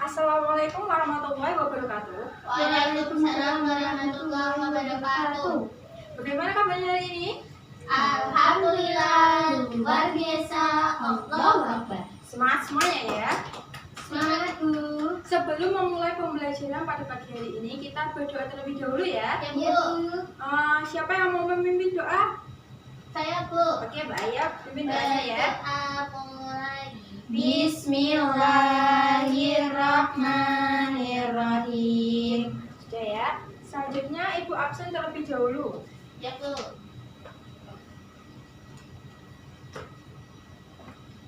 Assalamualaikum warahmatullahi wabarakatuh. Waalaikumsalam warahmatullahi wabarakatuh. Bagaimana kabarnya hari ini? Alhamdulillah, luar biasa. Allahu Akbar. Semangat semuanya ya. Semangat Bu. Sebelum memulai pembelajaran pada pagi hari ini, kita berdoa terlebih dahulu ya. Ya Bu. Siapa yang mau memimpin doa? Saya Bu. Oke, Mbak Ayah, pimpin doanya ya. Mulai. Bismillahirrahmanirrahim. Sudah ya. Selanjutnya Ibu absen terlebih dahulu. Ya Bu.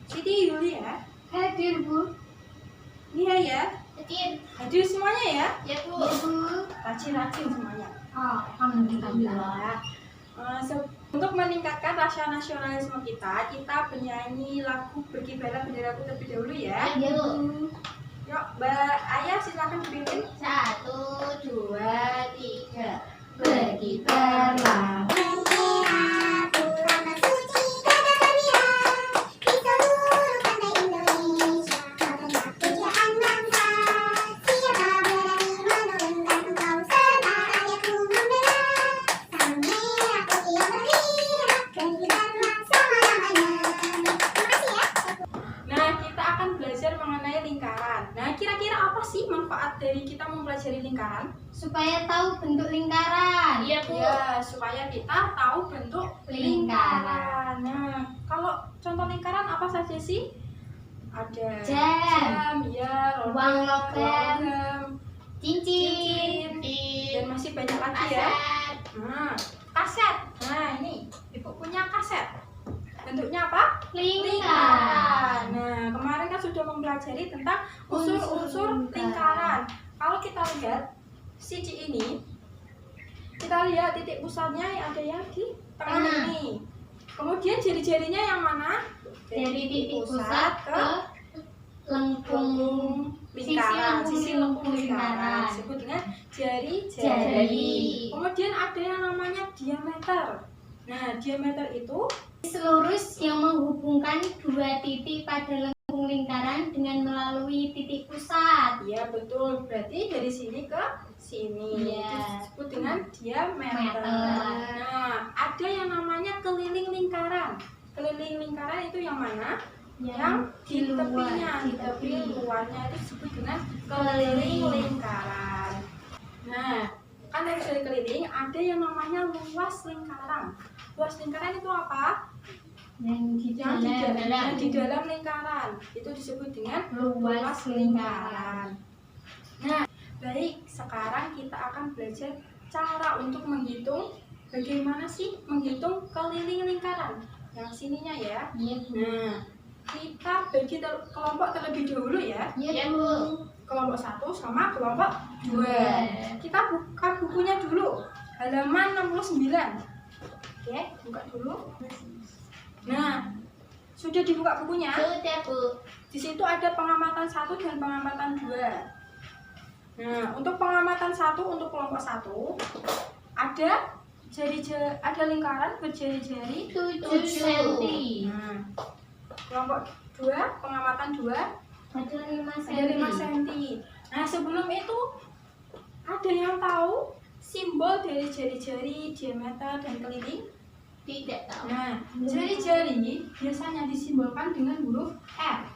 Siti Yuli ya. Hadir Bu. Iya ya. Hadir. Hadir semuanya ya. Ya Bu. Ya Bu. Rajin-rajin semuanya. Alhamdulillah. Untuk meningkatkan rasa nasionalisme kita bernyanyi lagu Berkibarlah Benderaku terlebih dahulu ya. Ya Bu. Yuk, Mbak Ayah silakan dipimpin. 1, 2, 3. Berkibarlah. Nah, kira-kira apa sih manfaat dari kita mempelajari lingkaran? Supaya tahu bentuk lingkaran. Iya Bu. Ya, supaya kita tahu bentuk lingkaran. Nah, kalau contoh lingkaran apa saja sih? Ada Jam, ya, uang logam, cincin, cincin, dan masih banyak lagi ya. kaset. Nah, kaset. Nah, ini Ibu punya kaset. Bentuknya apa? Lingkaran. Nah, kemarin kan sudah mempelajari tentang unsur-unsur lingkaran. Kalau kita lihat siji ini, kita lihat titik pusatnya yang ada yang di tengah ini. Kemudian jari-jarinya yang mana? Dari titik pusat ke lengkung lingkaran, sisi lengkung lingkaran. disebut dengan jari-jari. Jari. Kemudian ada yang namanya diameter. Nah, diameter itu Lurus yang menghubungkan dua titik pada lengkung lingkaran dengan melalui titik pusat. ya betul, berarti dari sini ke sini. Iya. Itu disebut dengan diameter. Meter. Nah, ada yang namanya keliling lingkaran. Keliling lingkaran itu yang mana? Yang di tepinya, di tepi luarnya itu disebut dengan keliling lingkaran. Nah, kan dari sudut keliling ada yang namanya luas lingkaran. Luas lingkaran itu apa? Yang Di dalam lingkaran itu disebut dengan luas lingkaran. Nah, baik, sekarang kita akan belajar cara untuk menghitung bagaimana sih menghitung keliling lingkaran. Yang sininya ya. Iya Bu. Nah, kita bagi kelompok terlebih dahulu ya. Iya Bu. Kelompok 1 sama kelompok 2. Kita buka bukunya dulu. Halaman 69. Oke, buka dulu. Nah, sudah dibuka bukunya? Sudah Bu. Di situ ada pengamatan 1 dan pengamatan 2. Nah, untuk pengamatan 1 untuk kelompok 1 ada ada lingkaran berjari-jari 7 cm. Nah, kelompok 2 pengamatan 2 Ada 5 ada 5 cm. Nah, sebelum itu ada yang tahu simbol dari jari-jari, diameter dan keliling? Tidak tahu. Nah, jari-jari biasanya disimbolkan dengan huruf R.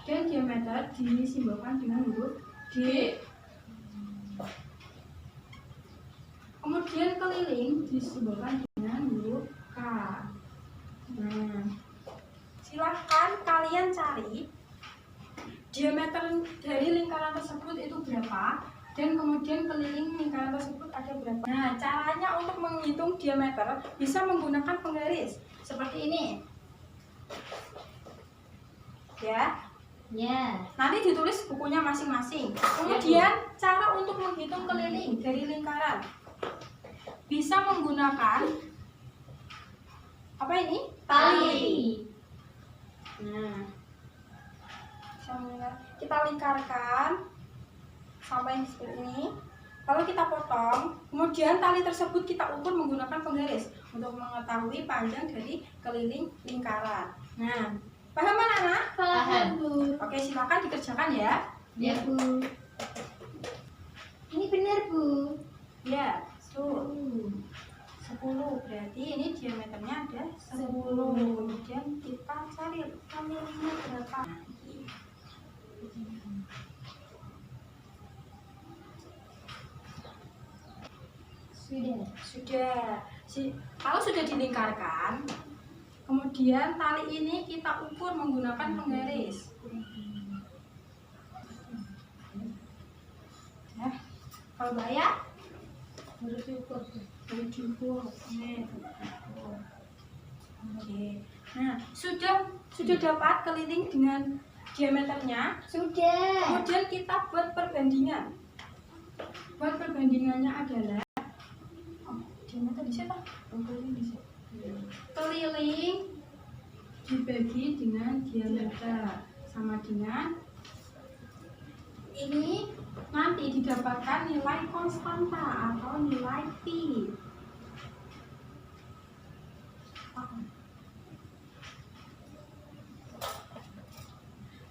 Dan diameter disimbolkan dengan huruf D. Kemudian keliling disimbolkan dengan huruf K. Nah, silahkan kalian cari diameter dari lingkaran tersebut itu berapa, dan kemudian keliling lingkaran tersebut ada berapa. Nah, caranya untuk menghitung diameter bisa menggunakan penggaris seperti ini. Ya, nanti ditulis bukunya masing-masing. Kemudian cara untuk menghitung keliling dari lingkaran bisa menggunakan apa ini? Tali. Nah, kita lingkarkan sampai seperti ini. Lalu kita potong, kemudian tali tersebut kita ukur menggunakan penggaris untuk mengetahui panjang dari keliling lingkaran. Nah, Paham anak-anak? Paham, Bu. Oke, silakan dikerjakan ya. Ya, Bu. Ini benar, Bu. Ya, 10. Berarti ini diameternya ada 10. Kemudian kita cari kelilingnya berapa. Sudah. Kalau sudah dilingkarkan, kemudian tali ini kita ukur menggunakan penggaris. Ya, kalau bayar harus diukur. Oke. Nah, sudah dapat keliling dengan diameternya. Sudah. Kemudian kita buat perbandingan. Buat perbandingannya adalah diameter di sini, keliling di sini. Keliling dibagi dengan diameter sama dengan ini nanti didapatkan nilai konstanta atau nilai pi.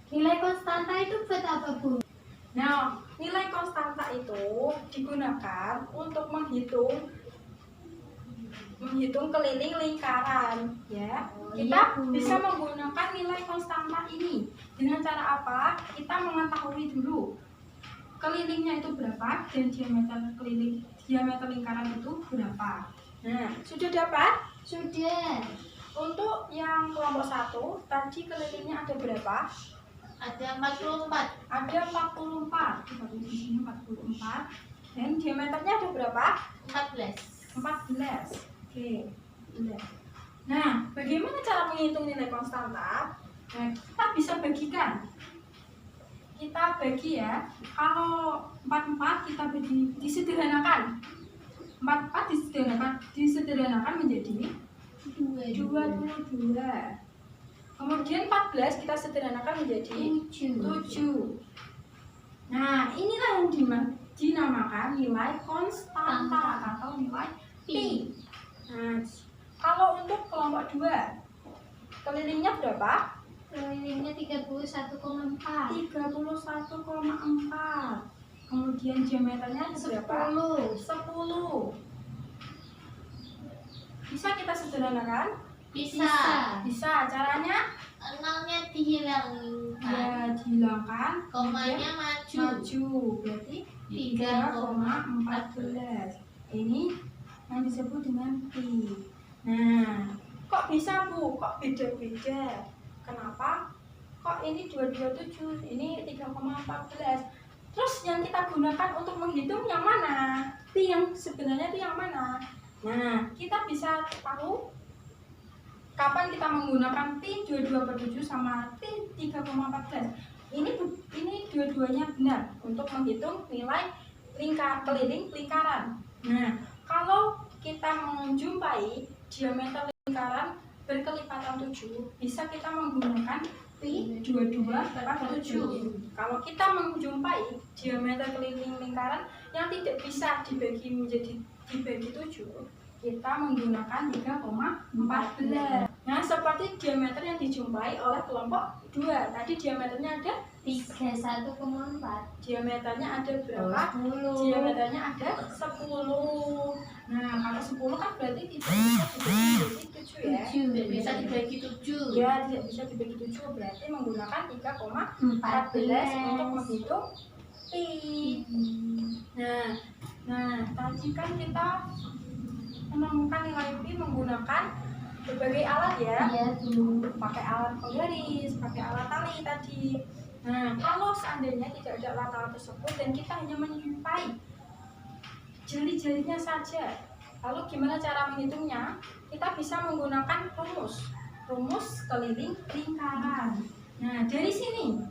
Nilai konstanta itu buat apa, Bu? Nah, nilai konstanta itu digunakan untuk menghitung keliling lingkaran, ya. Kita bisa menggunakan nilai konstanta ini dengan cara apa? Kita mengetahui dulu kelilingnya itu berapa dan diameter lingkaran itu berapa. Nah, sudah dapat? Sudah. Untuk yang kelompok 1 tadi kelilingnya ada berapa? Ada 44. Ada 44. Kita tulis di sini 44. Dan diameternya ada berapa? 14. 14. Oke. Nah, bagaimana cara menghitung nilai konstanta? Nah, kita bisa bagikan. Kita bagi ya. Kalau 44 kita bagi, disederhanakan. 44 disederhanakan menjadi 22. Kemudian 14 kita sederhanakan menjadi 7. Nah, inilah yang dinamakan nilai konstanta atau nilai pi. Nah, kalau untuk kelompok 2 kelilingnya berapa? Kelilingnya 31,4. 31,4. Kemudian diameternya berapa? 10. Bisa kita sederhanakan? Bisa. Caranya? Nolnya dihilangkan. Ya, dihilangkan. Komanya maju. Berarti 3,14. Ini yang disebut dengan pi. Nah, kok bisa, Bu? Kok beda-beda? Kenapa? Kok ini 227, ini 3,14. Terus yang kita gunakan untuk menghitung yang mana? Pi yang sebenarnya itu yang mana? Nah, kita bisa tahu kapan kita menggunakan pi 22/7 sama pi 3,14. Ini dua-duanya benar untuk menghitung nilai keliling lingkaran. Nah, kalau kita menjumpai diameter lingkaran berkelipatan 7, bisa kita menggunakan pi 22/7. Kalau kita menjumpai diameter keliling lingkaran yang tidak bisa dibagi 7, kita menggunakan 3,14. Nah, seperti diameter yang dijumpai oleh kelompok 2. Tadi diameternya ada 31,4. diameternya ada berapa? 10. Diameternya ada 10. Nah, kalau 10 kan berarti tidak bisa dibagi 7 ya. Tidak bisa dibagi 7. Ya, tidak bisa dibagi 7, berarti menggunakan 3,14 untuk menghitung pi. Nah, tadi kan kita menemukan nilai pi menggunakan berbagai alat ya. Iya, Bu. Pakai alat penggaris, pakai alat tali tadi. Nah, kalau seandainya tidak ada alat-alat tersebut dan kita hanya menjumpai jari-jarinya saja, lalu gimana cara menghitungnya? Kita bisa menggunakan rumus keliling lingkaran. Nah, dari sini,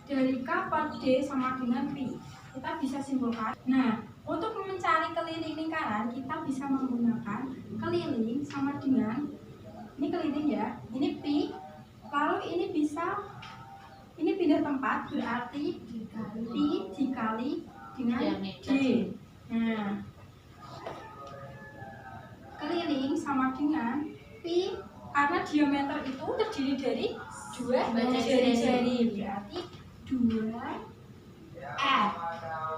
dari K per D sama dengan pi, kita bisa simpulkan. Nah, untuk mencari keliling lingkaran, kita bisa menggunakan keliling sama dengan, ini keliling ya, ini pi, lalu ini pindah tempat, berarti pi dikali dengan D. Nah, keliling sama dengan pi Karena diameter itu terdiri dari dua jari-jari, berarti 2R.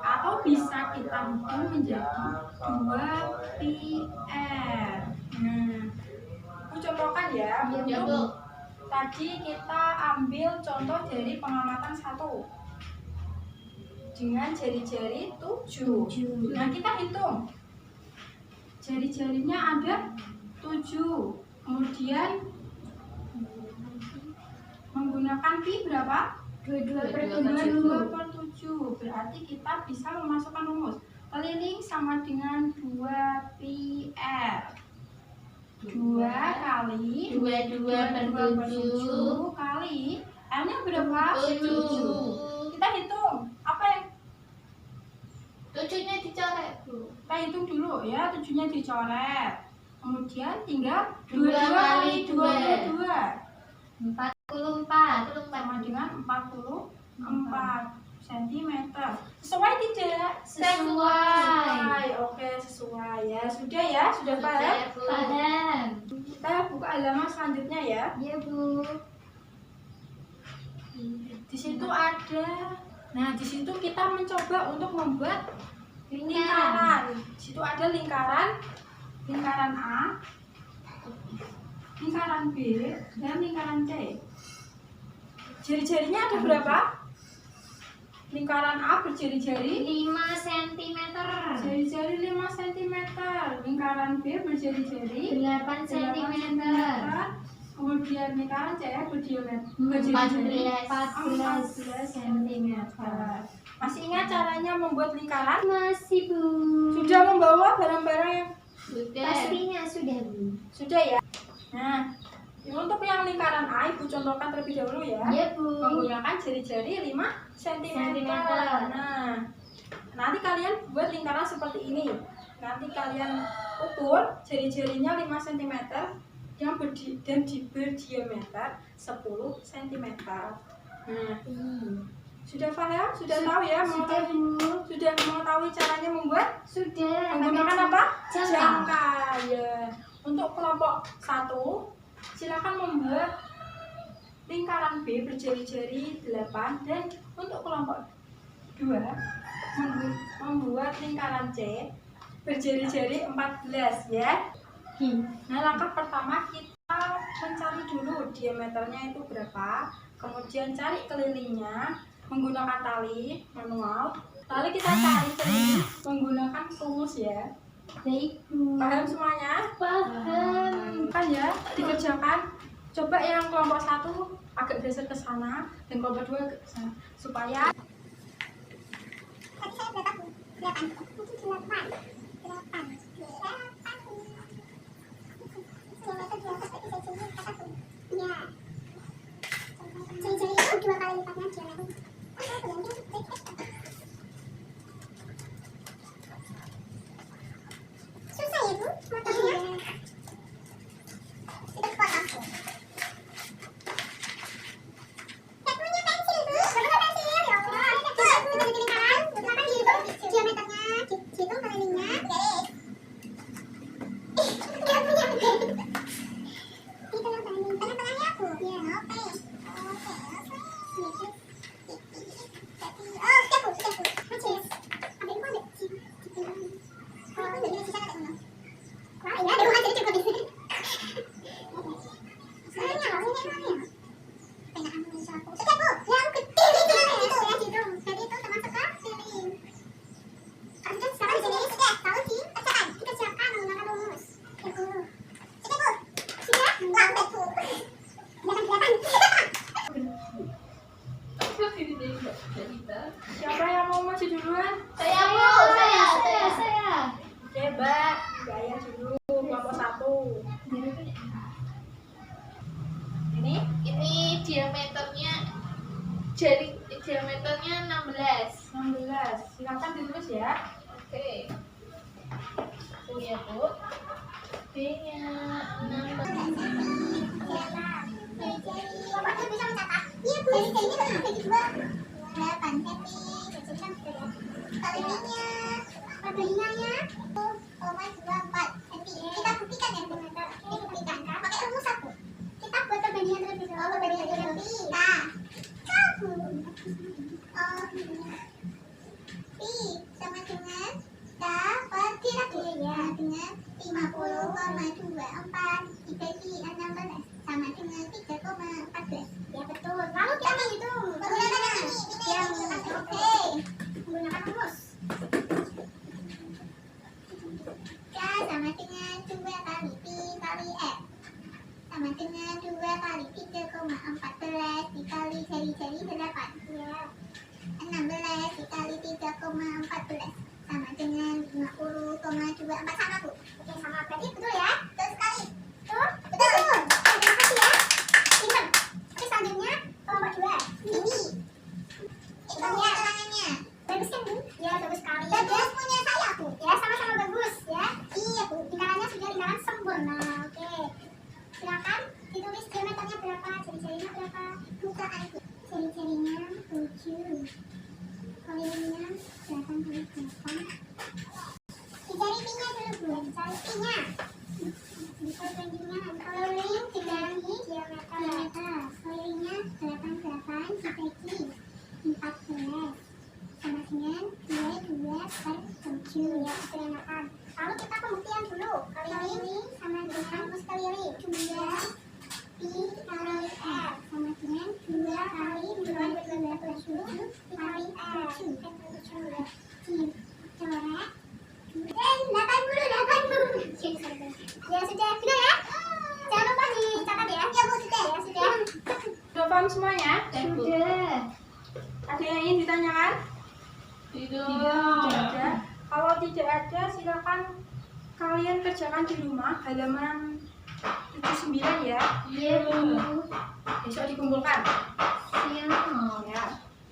Atau bisa kita hitung menjadi 2πr. Aku contohkan ya. Ya, Bu. Tadi kita ambil contoh dari pengamatan 1 dengan jari-jari 7. Nah, kita hitung. Jari-jarinya ada 7. Kemudian menggunakan pi berapa? 2/7. Berarti kita bisa memasukkan rumus. Keliling sama dengan 2πr. 2 kali 22/7 kali R-nya berapa? 7. Kita hitung. Apa yang 7-nya dicoret, Bu. kita hitung dulu ya, 7-nya dicoret. Kemudian tinggal 2 kali 22. 44 Sama dengan 44 cm. Sesuai tidak? Sesuai. Oke, sesuai ya. Sudah ya, sudah paham? Paham. Kita buka halaman selanjutnya ya. Iya, Bu. Di situ ada. Nah, di situ kita mencoba untuk membuat lingkaran. Di situ ada lingkaran A, lingkaran B, dan lingkaran C. Jari-jarinya ada berapa? Lingkaran A berjari-jari 5 cm. jari-jari 5 cm. Lingkaran B berjari-jari 8 cm. Kemudian lingkaran C berjari-jari 14 cm. Masih ingat caranya membuat lingkaran? Masih, Bu. Sudah membawa barang-barang yang Pastinya sudah, Bu. sudah ya? Nah, untuk yang lingkaran A, Ibu contohkan terlebih dahulu ya. Iya, Bu. Menggunakan jari-jari 5 cm. Nah, nanti kalian buat lingkaran seperti ini. Nanti kalian ukur jari-jarinya 5 cm yang berdiameter 10 cm. Nah, sudah paham? Sudah tahu ya? Sudah, Bu. Sudah mengetahui caranya membuat? Sudah. Menggunakan apa? Jangka. Ya. Untuk kelompok 1, silakan membuat lingkaran B berjari-jari 8, dan untuk kelompok 2 membuat lingkaran C berjari-jari 14 ya. Nah, langkah pertama kita mencari dulu diameternya itu berapa, kemudian cari kelilingnya menggunakan tali manual. Lalu kita cari keliling menggunakan rumus ya. Baik, Bu. Paham semuanya? Paham. Kan ya, dikerjakan. Coba yang kelompok 1 agak geser ke sana dan kelompok 2 ke sana supaya Tadi saya berapa, Bu? 8. Mungkin 8. Diameter 12 berarti jari-jari berapa, Bu? Iya. Jari-jari itu 2 kali lipatnya diameter. Susah ya, Bu? Motornya? Kita kuat aku. Saya punya pensil, Bu. Punya pensil, ya Allah. Coba, Bu, dari lingkaran. Silakan dihitung diameternya, dihitung kelilingnya. Garis. Nggak punya, Bu. Dihitung yang paling tengah-tengahnya, Bu. Ya, oke. Oh, sudah, Bu, sudah, Bu. Macis. Ambil, Bu, ambil. Oh, ambil, sisa nggak, Bu? Wah, iya, ada rumah jadi cukup di sini. Soalnya, loh, ini emangnya. Pengen ambil sapu. Sudah, Bu. Yang gede itu ya, dihitung. Jadi itu termasuk ke keliling. Kalau sudah, sekarang di sini sudah. Tahu sih, kerjakan. Dikerjakan menggunakan rumus. Ya, Bu. Sudah, Bu. Sudah? Lambat, Bu. Kelihatan. siapa yang mau maju duluan? Saya, Bu. Saya. Oke, Mbak. Saya dulu kelompok 1. Ini diameternya diameternya 16. 16. Silakan ditulis ya. Oke. Ya, Bu. B-nya 16. Bapaknya bisa mencatat. Iya, Bu. Jadi ini kan bagi 2. 8 cm. Jadi kan sudah ya. Kelilingnya, perbandingannya 0,24 cm. Kita buktikan ya, Bu. Ini buktikan. Pakai rumus 1. 50,24 dibagi 16 sama dengan 3,14. Ya betul. Lalu kita hitung menggunakan ini. Ya, menggunakan oke. Menggunakan rumus. K sama dengan 2 kali Pi kali F sama dengan 2 kali 3,14 dikali jari-jari 8. Ya. 16 dikali 3,14 sama dengan 50,24 sama Bu. Oke sama berarti betul ya? Betul sekali. Betul? Betul. Terima kasih ya. Pinter. Oke selanjutnya kelompok 2. Ini. Itu ulangannya. Bagus kan Bu? Ya bagus sekali. Bagus punya saya Bu. Ya sama-sama bagus ya. Iya Bu. Lingkarannya sudah lingkaran sempurna. Oke. Silakan ditulis diameternya berapa, jari-jarinya berapa. Bukaan Bu. Jari-jarinya 7. Kelilingnya 88. Dicari pinya dulu Bu. Dicari pinya. Dicari penjingnya. Keliling dibagi diameter. Kelilingnya 88 dibagi 14 sama dengan 22 per 7. Ya, silakan. Lalu kita pembuktian dulu. Keliling sama dengan rumus keliling 2 Pi kali F sama dengan 2 kali 27 kali F. Coret. Dan 88. Ya sudah ya. Jangan lupa dicatat ya. Ya Bu sudah. Ya sudah. Sudah paham semuanya? Sudah. Ada yang ingin ditanyakan? Tidak. Tidak. Kalau tidak ada, silakan kalian kerjakan di rumah halaman 79 ya. Iya Bu. Besok dikumpulkan. Siap. Ya.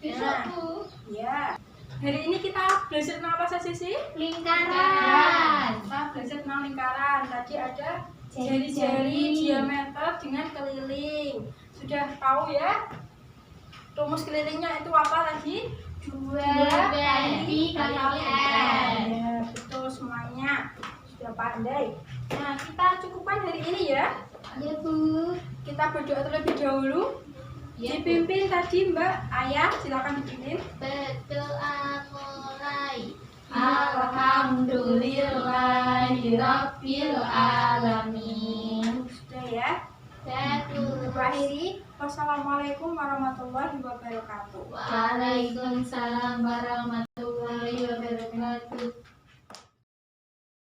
Besok Bu. Ya. Hari ini kita belajar tentang apa saja sih? Lingkaran. Kita belajar tentang lingkaran. Tadi ada Jari-jari. jari-jari diameter dengan keliling. Sudah tahu ya? Rumus kelilingnya itu apa tadi? 2 kali kali F. Ya, betul semuanya. Sudah pandai. Nah, kita cukupkan hari ini ya. Ya Bu. Kita berdoa terlebih dahulu. Ya, Bu. Dipimpin tadi Mbak Ayah, silakan dipimpin. Berdoa mulai. Alhamdulillahirabbil alamin. Sudah ya. Satu. Kita akhiri. Wassalamualaikum warahmatullahi wabarakatuh. Waalaikumsalam warahmatullahi wabarakatuh.